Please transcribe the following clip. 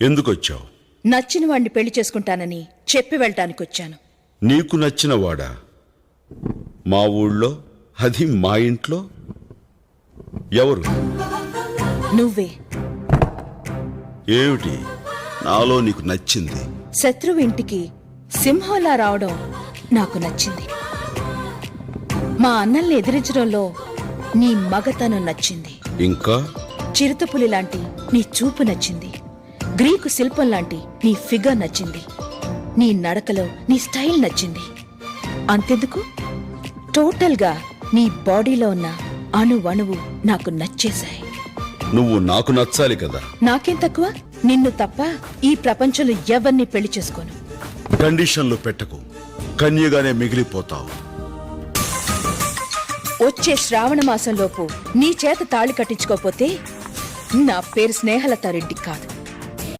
ఎందుకొచ్చావు? నచ్చిన వాడిని పెళ్లి చేసుకుంటానని చెప్పి వెళ్ళటానికి వచ్చాను. నీకు నచ్చిన వాడా? మా ఊళ్ళో, అది మా ఇంట్లో? ఎవరు? నువ్వే. ఏమిటి నాలో నీకు నచ్చింది? శత్రువు ఇంటికి సింహంలా రావడం నాకు నచ్చింది. మా అన్నల్ని ఎదిరించడంలో నీ మగతనం నచ్చింది. ఇంకా చిరుతపులి లాంటి నీ చూపు నచ్చింది. గ్రీకు శిల్పం లాంటి నీ ఫిగర్ నచ్చింది. నీ నడకలో నీ స్టైల్ నచ్చింది. అంతెందుకు, టోటల్ గా నీ బాడీలో ఉన్న అణువణువు నాకు నచ్చేశాయి. నువ్వు నాకు నచ్చాలి కదా. నాకేం తక్కువ? నిన్ను తప్ప ఈ ప్రపంచంలో ఎవరిని పెళ్లి చేసుకోను. కండిషన్లు పెట్టకు, కన్యగానే మిగిలిపోతావు. వచ్చే శ్రావణ మాసంలోపు నీ చేత తాళి కట్టించుకోపోతే నా పేరు స్నేహలతారెడ్డి కాదు.